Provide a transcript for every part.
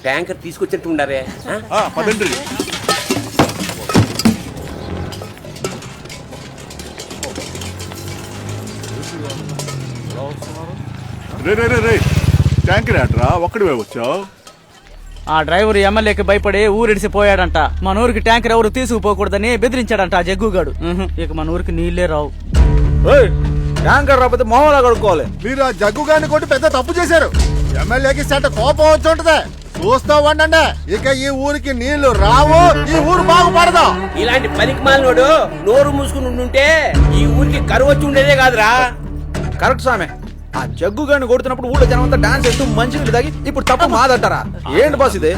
Tanker తీసుకొచ్చినట్టు ఉండారే. పదండి. రే tanker ఆటరా ఒక్కడివే వచ్చావు? ఆ డ్రైవర్ ఎమ్మెల్యేకి భయపడి ఊరిడిసిపోయాడంట. మన ఊరికి ట్యాంకర్ ఎవరు తీసుకుపోకూడదని బెదిరించాడంట ఆ జగ్గుగాడు. ఇక మన ఊరికి నీళ్లే రావు. ట్యాంకర్ రాకపోతే మొహంలా కడుక్కోవాలి. మీరు ఆ జగ్గు గారిని కొట్టి పెద్ద తప్పు చేశారు. ఎమ్మెల్యేకి సెంట కోపం వచ్చి ఉంటది. చూస్తా ఉండండి, ఇక ఈ ఊరికి నీళ్లు రావు, ఈ ఊరు బాగుపడదు. ఇలాంటి పనికి మాలినోడు నోరు మూసుకుని ఉండుంటే ఈ ఊరికి కరువు వచ్చి ఉండేదే కాదురా. కరెక్ట్ స్వామి. ఆ జగ్గు గారిని కొడుతున్నప్పుడు ఊళ్ళో జనం అంతా డాన్స్ చేస్తూ మంచి నీళ్ళు తాగి ఇప్పుడు తప్పు మాదంటారా? ఏంటి బాస్ ఇది?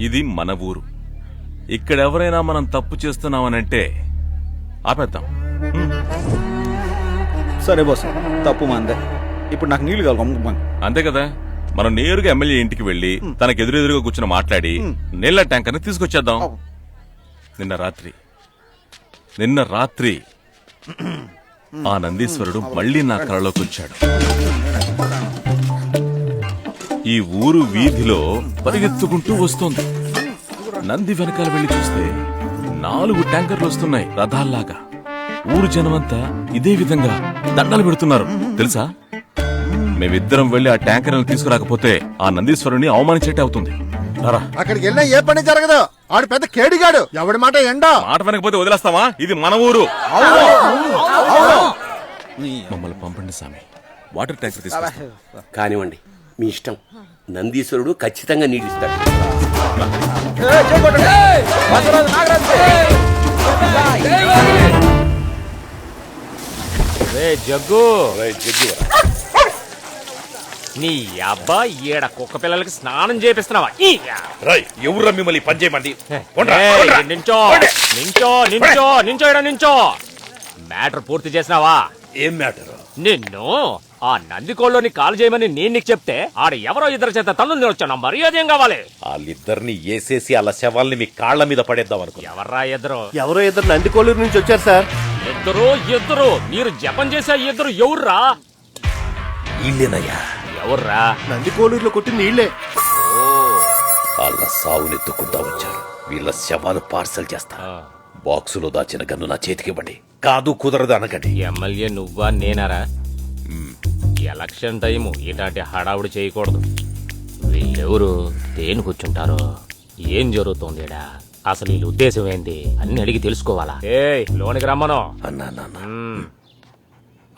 ఇది మన ఊరు. ఇక్కడ ఎవరైనా మనం తప్పు చేస్తున్నామనంటే ఆపేద్దాం. సరే బాస్, తప్పు మాందే. ఇప్పుడు నాకు నీళ్లు కావాలి. అంతే కదా. మనం నేరుగా ఎమ్మెల్యే ఇంటికి వెళ్లి తనకు ఎదురెదురుగా కూర్చొని మాట్లాడి నీళ్ల ట్యాంకర్ ని తీసుకొచ్చేద్దాం. నిన్న రాత్రి ఆ నందీశ్వరుడు మళ్లీ నా కళలోకి వచ్చాడు. ఈ ఊరు వీధిలో పరిగెత్తుకుంటూ వస్తోంది. నంది వెనకాల వెళ్లి చూస్తే 4 ట్యాంకర్లు వస్తున్నాయి రథాల్లాగా. ఊరు జనమంతా ఇదే విధంగా దండలు పెడుతున్నారు తెలుసా. మేమిద్దరం వెళ్లి ఆ ట్యాంకర్ తీసుకురాకపోతే ఆ నందీశ్వరుని అవమానించేట్టు అవుతుంది. అక్కడికి వెళ్ళినా ఏ పని జరగదు. ఆడు పెద్ద కేడిగాడు. ఎవడి మాట ఎండా మాట వెనకపోతే వదిలేస్తావా? ఇది మన ఊరు. మమ్మల్ని పంపండి స్వామి. వాటర్ ట్యాంకర్ తీసుకొస్తాం. కానివ్వండి, మీ ఇష్టం. నందీశ్వరుడు ఖచ్చితంగా నీడిస్తాడు. జగ్గు నీ అబ్బా ఈడ కుక్క పిల్లలకి స్నానం చేపిస్తున్నావా? ఎవరు మిమ్మల్ని పని చేయమండి? నించో నించో నించో నించో ఇడ నించో. మ్యాటర్ పూర్తి చేసినావా? ఏం మ్యాటర్? నిన్ను ఆ నందికోళ్ళని కాల్ చేయమని నేను నీకు చెప్తే ఆడ ఎవరో ఇద్దరు చేత తల్లు వచ్చాను. మర్యాద ఏం కావాలి? వాళ్ళిద్దరిని వేసేసి అలా శవాల్ని మీ కాళ్ల మీద పడేద్దాం అనుకో. ఎవర్రా ఇద్దరు? ఎవరో ఇద్దరు నందికోలూరు నుంచి వచ్చారు సార్. ఇద్దరు మీరు జపం చేసే ఇద్దరు ఎవర్రా? వీళ్ళేనయ్యా. ఎవర్రా? నందికోలూరులో కొట్టిన నీళ్లే. వాళ్ళ సావునెత్తుకుంటా వచ్చారు. వీళ్ళ శవాలు పార్సల్ చేస్తా. బాక్సులో దాచిన గన్ను నా చేతికివ్వండి. కాదు కుదరదు అనకండి. ఎమ్మెల్యే నువ్వా నేనారా? ఎలక్షన్ టైము ఇలాంటి హడావుడి చేయకూడదు. వీళ్ళెవరు? దేని కూర్చుంటారు? ఏం జరుగుతోంది? అసలు వీళ్ళ ఉద్దేశం ఏంది అన్ని అడిగి తెలుసుకోవాలా? లోనికి రమ్మను. అన్నా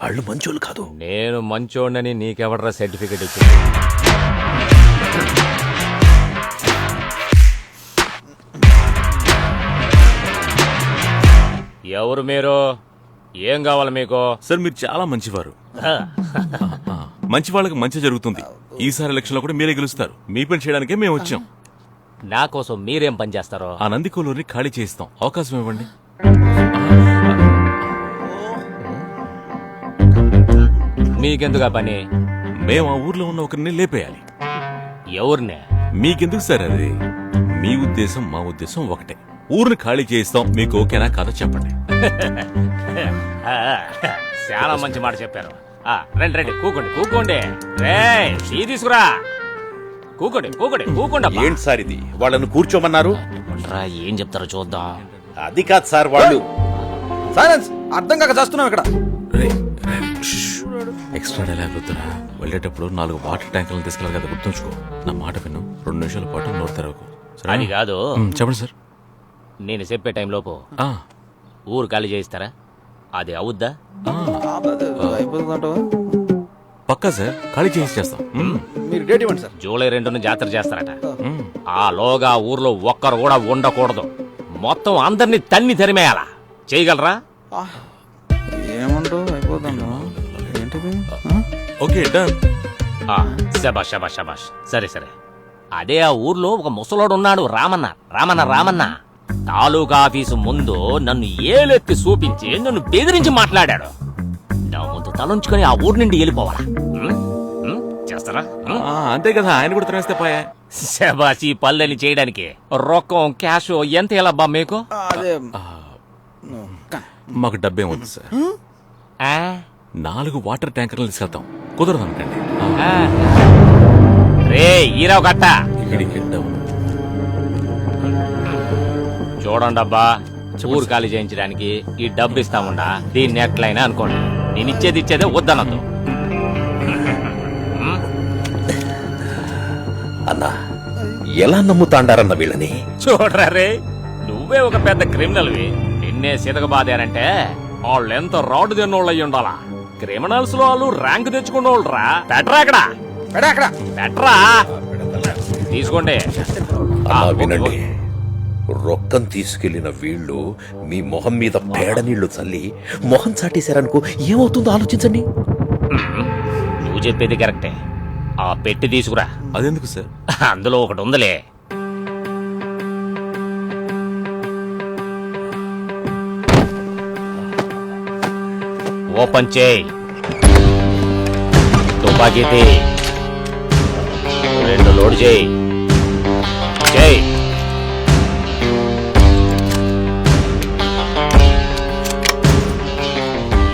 వాళ్ళు మంచోళ్ళు కాదు. నేను మంచోడని నీకెవడరా సర్టిఫికెట్ ఇచ్చింది? ఎవరు మీరు? ఏం కావాలి మీకు? సార్ మీరు చాలా మంచివారు. మంచి వాళ్ళకి మంచి జరుగుతుంది. ఈసారి ఎలక్షన్ లో కూడా మీరే గెలుస్తారు. మీ పని చేయడానికే మేము వచ్చాం. నా కోసం మీరేం పని చేస్తారో? ఆ నందికోలూరిని ఖాళీ చేయిస్తాం. అవకాశం ఇవ్వండి. మీకెందుకు పని? మేము ఆ ఊర్లో ఉన్న ఒకరిని లేపేయాలి. ఎవరినే? మీకెందుకు సార్ అది? మీ ఉద్దేశం మా ఉద్దేశం ఒకటే. ఊరిని ఖాళీ చేయిస్తాం. మీకు ఓకేనా కాదో చెప్పండి. చాలా మంచి మాట చెప్పారు. రండి రండి, కూకోండి. రే టీ తీసుకురా. కూకోండి. ఏంటి సార్ ఇది? వాళ్ళను కూర్చోమన్నారు. ఏం చెప్తారో చూద్దాం. అది కాదు సార్, వాళ్ళు. సైలెన్స్. అర్థం కాక చేస్తున్నాం ఇక్కడ. ఎక్స్ట్రా డైలాగ్ వద్దురా. వెళ్ళేటప్పుడు 4 వాటర్ ట్యాంకర్లు తీసుకెళ్ళాలి కదా, గుర్తుంచుకో. నా మాట విను. 2 నిమిషాల పాటు నోరు తెరవకు. అది కాదు. చెప్పండి సార్. నేను చెప్పే టైంలోపు ఊరు ఖాళీ చేయిస్తారా? అది అవుద్దా? పక్కా సార్, ఖాళీ చేస్తాం. మీరు డేట్ ఇవ్వండి సార్. జూలై 2న జాతర చేస్తారట. ఆ లోగా ఊర్లో ఒక్కరు కూడా ఉండకూడదు. మొత్తం అందరినీ తన్ని తరిమేయాలా? చేయగలరా? ఏమంటావు? అయిపోతుందా? ఏంటిది? Okay done. శబాష్. సరే అదే ఆ ఊర్లో ఒక ముసలోడు ఉన్నాడు, రామన్న. తాలూకా ఆఫీసు ముందు నన్ను ఏలెత్తి చూపించి నన్ను బెదిరించి మాట్లాడాడు. నా ముందు తలంచుకొని ఆ ఊరు నుండి వెళ్ళిపోవాలా? చేస్తారా? అంతే కదా, ఆయన కూడా తినేస్తే పోయా. శబాష్. ఈ పల్లెని చేయడానికి రొక్కం క్యాష్ ఎంత ఎలా మీకు? మాకు డబ్బేం వద్దు సార్. 4 వాటర్ ట్యాంకర్లు తీసుకెళ్తాం. కుదరదు అనుకండి. రే ఈరావు కట్ట, వీడి హెడ్ అవును. చూడండి అబ్బా, ఊరు ఖాళీ చేయించడానికి ఈ డబ్బు ఇస్తాముండా, దీన్ని ఎట్లయినా అనుకోండి. నేను ఇచ్చేదే వద్దనద్దు. అన్నా ఎలా నమ్ముతాండారన్న వీళ్ళని? చూడరా రే, నువ్వే ఒక పెద్ద క్రిమినల్వి, నిన్నే సితకబాదారంటే వాళ్ళు ఎంత రాడు తిన్నోళ్ళు అయ్యి ఉండాలా. క్రిమినల్స్ లో వాళ్ళు ర్యాంక్ తెచ్చుకున్నోళ్ళు రా. పెట్టరా అక్కడ, అక్కడ పెట్టరా, తీసుకోండి. అలా వినండి, రొక్కం తీసుకెళ్లిన వీళ్ళు మీ మొహం మీద పేడ నీళ్లు చల్లి మొహం చాటేశారనుకో ఏమవుతుందో ఆలోచించండి. నువ్వు చెప్పేది కరెక్టే. ఆ పెట్టి తీసుకురా. అదెందుకు సార్? అందులో ఒకటి ఉందిలే. ఓపెన్ చేయి. తుపాకీ తీ. 2 లోడ్ చేయి. చేయి.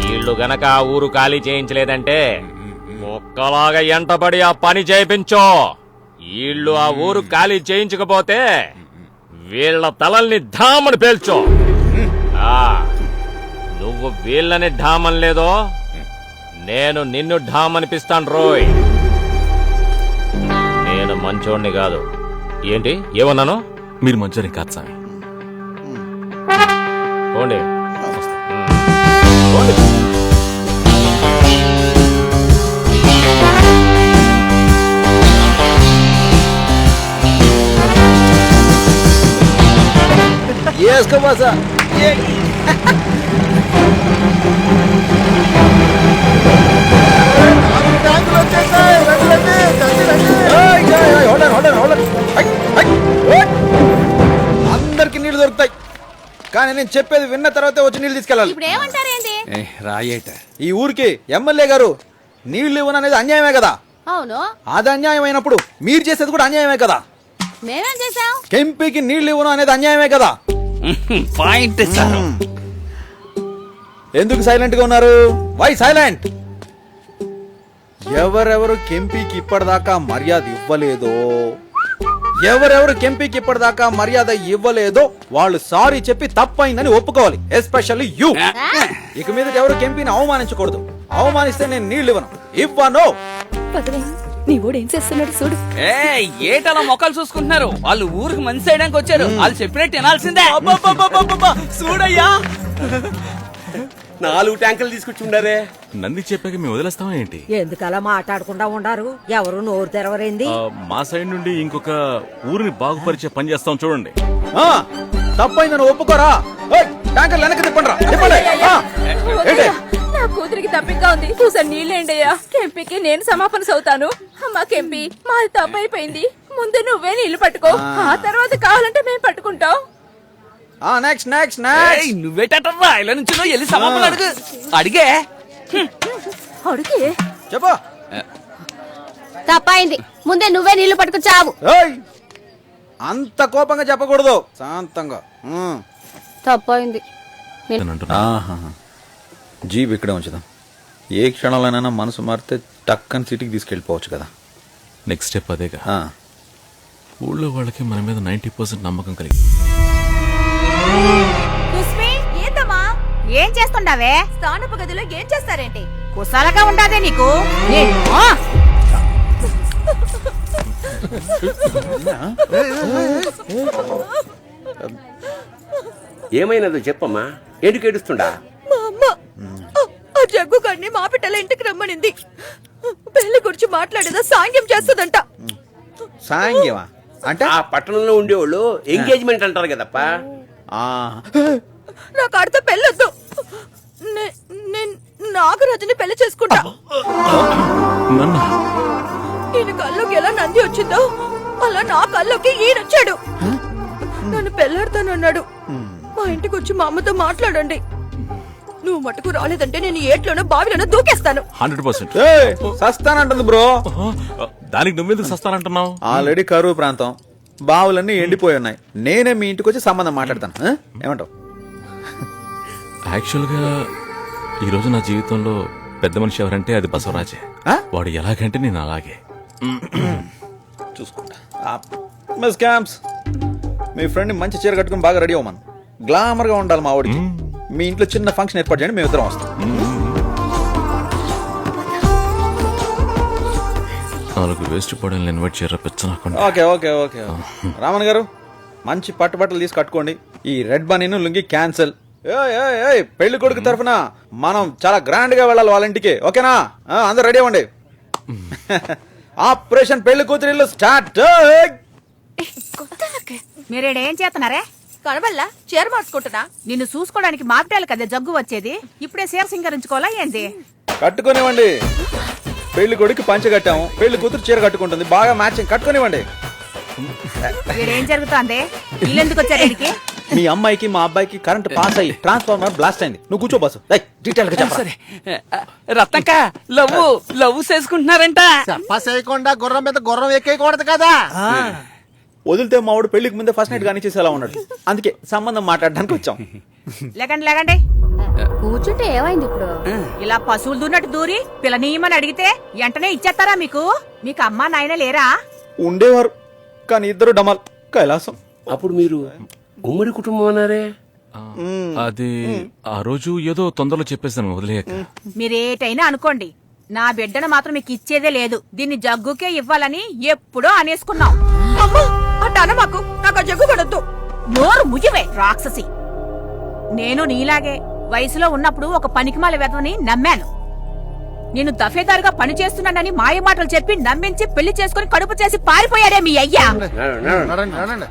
వీళ్ళు గనక ఆ ఊరు ఖాళీ చేయించలేదంటే ఒక్కలాగా ఎంటబడి ఆ పని చేయించో. వీళ్ళు ఆ ఊరు ఖాళీ చేయించకపోతే వీళ్ళ తలల్ని ఢామని పేల్చో. నువ్వు వీళ్ళని ఢామన్ లేదో నేను నిన్ను ఢామనిపిస్తాను రోయ్. నేను మంచోణ్ణి కాదు. ఏంటి ఏమన్నాను? మీరు మంచోని కాదు స్వామి. పోండి. వేసుకోబాసా ట్యాంకులు వచ్చేసాయి, రండి, రండి, రండి, రండి. అందరికి నీళ్లు దొరుకుతాయి, కానీ నేను చెప్పేది విన్న తర్వాతే వచ్చి నీళ్లు తీసుకెళ్ళాలి. ఇప్పుడు ఏమంటారేంటి? రాయేట ఈ ఊరికి ఎమ్మెల్యే గారు నీళ్లు ఇవ్వననేది అన్యాయమే కదా. అవును, అది అన్యాయం అయినప్పుడు మీరు చేసేది కూడా అన్యాయమే కదా. మేమేం చేసాం? కెంపీకి నీళ్లు ఇవ్వను అనేది అన్యాయమే కదా. Point sir. ఎందుకు సైలెంట్ గా ఉన్నారు? Why silent? ఎవరెవరు కెంపీకి ఇప్పటిదాకా మర్యాద ఇవ్వలేదో, ఎవరెవరు కెంపీకి ఇప్పటిదాకా మర్యాద ఇవ్వలేదో వాళ్ళు సారీ చెప్పి తప్పైందని ఒప్పుకోవాలి. Especially you. ఇక మీద ఎవరు కెంపీని అవమానించకూడదు. అవమానిస్తే నేను నీళ్లు ఇవ్వను. నీ ఊడు ఏం చేస్తున్నాడు చూడు. ఏటలా మొక్కలు చూసుకుంటున్నారు? వాళ్ళు ఊరికి మంచి చేయడానికి వచ్చారు. వాళ్ళు చెప్పినట్టు వినాల్సిందే. చూడయ్యా, 4 ట్యాంకులు తీసుకొచ్చి ఉండారే. నంది చెప్పాక మేము వదిలేస్తామా ఏంటి? ఎందుకలా మాట్లాడకుండా ఉండారు? ఎవరు నోరు తెరవరేంది? మా సైడ్ నుండి ఇంకొక ఊరిని బాగుపరిచే పని చేస్తాం చూడండి. తప్పైందని ఒప్పుకోరా? ట్యాంకర్ వెనక్కి తిప్పండి. నా కూతురికి తప్పిగా ఉంది. చూసాను నీళ్ళేండయ్యా. కెంపీకి నేను సమాపన అవుతాను. అమ్మా కెంపీ, మాది తప్పు అయిపోయింది. ముందు నువ్వే నీళ్లు పట్టుకో, ఆ తర్వాత కావాలంటే మేము పట్టుకుంటాం. Next next next. నువ్వేటరా ఇలా నుంచి వెళ్ళి సమాపన అడిగే అడిగి చెప్పు. తప్పైంది, ముందే నువ్వే నీళ్లు పట్టుకు చావు. అంత కోపంగా చెప్పకూడదు, శాంతంగా. తప్పైంది. జీప్ ఇక్కడే ఉంచుదాం. ఏ క్షణంలోనైనా మనసు మారితే టక్కని సిటీకి తీసుకెళ్ళిపోవచ్చు కదా. నెక్స్ట్ స్టెప్ అదేగా. ఊళ్ళో వాళ్ళకి మన మీద 90% నమ్మకం కలిగి. ఏందమ్మా ఏం చేస్తుండావే? స్థానపు గదిలో ఏం చేస్తారేంటి? కుశాలగా ఉండాదే నీకు. ఏమైనదో చెప్పమ్మా, ఎందుకు ఏడుస్తుండా? మా అమ్మ ఆ జగ్గు గారిని మా పిట్టల ఇంటికి రమ్మనింది. పెళ్లి గురించి మాట్లాడేదా సాంగ్యం చేస్తుందంట. సాంగ్యమా అంటే? ఆ పట్టణంలో ఉండేవాళ్ళు ఎంగేజ్మెంట్ అంటారు కదప్పా. నాకు ఆడితో పెళ్ళొద్దు. నాగరాజుని పెళ్లి చేసుకుంటా. ఈయన కల్లోకి ఎలా నంది వచ్చిందో అలా నా కల్లోకి ఈయనొచ్చాడు. నన్ను పెళ్లాడతానన్నాడు. మా ఇంటికి వచ్చి మా అమ్మతో మాట్లాడండి. నువ్వు మటుకు రాలేదంటే నేను ఏట్లోనో బావిలోనో దూకేస్తాను. 100%. సస్తానంటుంది బ్రో. దానికి నువ్వెందుకు సస్తానంటున్నావు? ఆల్రెడీ కరువు ప్రాంతం, బావులన్నీ ఎండిపోయి ఉన్నాయి. నేనే మీ ఇంటికి వచ్చి సంబంధం మాట్లాడతాను. ఏమంటావు? యాక్చువల్గా ఈరోజు నా జీవితంలో పెద్ద మనిషి ఎవరంటే అది బసవరాజే. వాడు ఎలాగంటే నేను అలాగే. చూసుకుంటా. మిస్ క్యాంప్స్, మీ ఫ్రెండ్ మంచి చీర కట్టుకుని బాగా రెడీ అవ్వమను. గ్లామర్ గా ఉండాలి మా వాడికి. మీ ఇంట్లో చిన్న ఫంక్షన్ ఏర్పాటు చేయండి, మేము ఇద్దరం వస్తాం. 4 వేస్ట్ పడని ఇన్వైట్ చేయరా పెచ్చ. ఓకే ఓకే ఓకే రామన్ గారు, మంచి పట్టుబట్టలు తీసి కట్టుకోండి. ఈ రెడ్ బనీను లుంగి క్యాన్సిల్. పెళ్లి కొడుకు తరఫున మనం చాలా గ్రాండ్ గా వెళ్ళాలి వాళ్ళ ఇంటికి. ఓకేనా? అందరూ రెడీ అవ్వండి. ఆపరేషన్ పెళ్లి కూతురిల్లు స్టార్ట్. మీరేడేం చేస్తున్నారే? కనబల్లా చీర మార్చుకుంటున్నా. నిన్ను చూసుకోవడానికి మాపిటాలు కదా జగ్గు వచ్చేది. ఇప్పుడే చీర సింగరించుకోవాలా ఏంది? కట్టుకునివ్వండి. పెళ్లి కొడుకు పంచ కట్టాము, పెళ్లి కూతురు చీర కట్టుకుంటుంది. బాగా మ్యాచింగ్. కట్టుకునివ్వండి. వీడేం జరుగుతోంది? వీళ్ళెందుకు వచ్చారు ఇక్కడికి? మీ అమ్మాయికి మా అబ్బాయికి కరెంట్ పాస్ అయ్యి ట్రాన్స్ఫార్మర్ బ్లాస్ట్ అయింది. నువ్వు కూర్చో బాసు. డీటెయిల్ గా చెప్పు. రత్నక్క లవ్ చేసుకుంటున్నారంట. చెప్పసేయకుండా గుర్రం మీద గుర్రం ఎక్కేయకూడదు కదా. వదిలితే మా వాడు పెళ్లికి ముందే ఫస్ట్ నైట్ కానీ చేసేలా ఉన్నాడు. అందుకే సంబంధం మాట్లాడడానికి వచ్చాం. లేకండి లేకండి. కూర్చుంటే ఏమైంది ఇప్పుడు? ఇలా పశువులు దూరినట్టు దూరి పిల్లనీయమని అడిగితే వెంటనే ఇచ్చేస్తారా? మీకు అమ్మా నాయన లేరా? ఉండేవారు, కానీ ఇద్దరు డమాల్ కైలాసం. అప్పుడు మీరు ఉమ్మడి కుటుంబం అన్నారే. అది ఆ రోజు ఏదో తొందరలో చెప్పేసాను వదిలేయక. మీరేటైనా అనుకోండి, నా బిడ్డను మాత్రం మీకు ఇచ్చేదే లేదు. దీన్ని జగ్గుకే ఇవ్వాలని ఎప్పుడో అనేసుకున్నాం. అమ్మా అట్ట మాకు నాకు ఆ జగ్గు పడద్దు. నోరు ముయ్యవే రాక్షసి. నేను నీలాగే వయసులో ఉన్నప్పుడు ఒక పనికిమాల వెధవని నమ్మాను. నేను దఫేదారుగా పని చేస్తున్నానని మాయ మాటలు చెప్పి నమ్మించి పెళ్లి చేసుకుని కడుపు చేసి పారిపోయాడే మీ అయ్యా. నడండి, నడండి.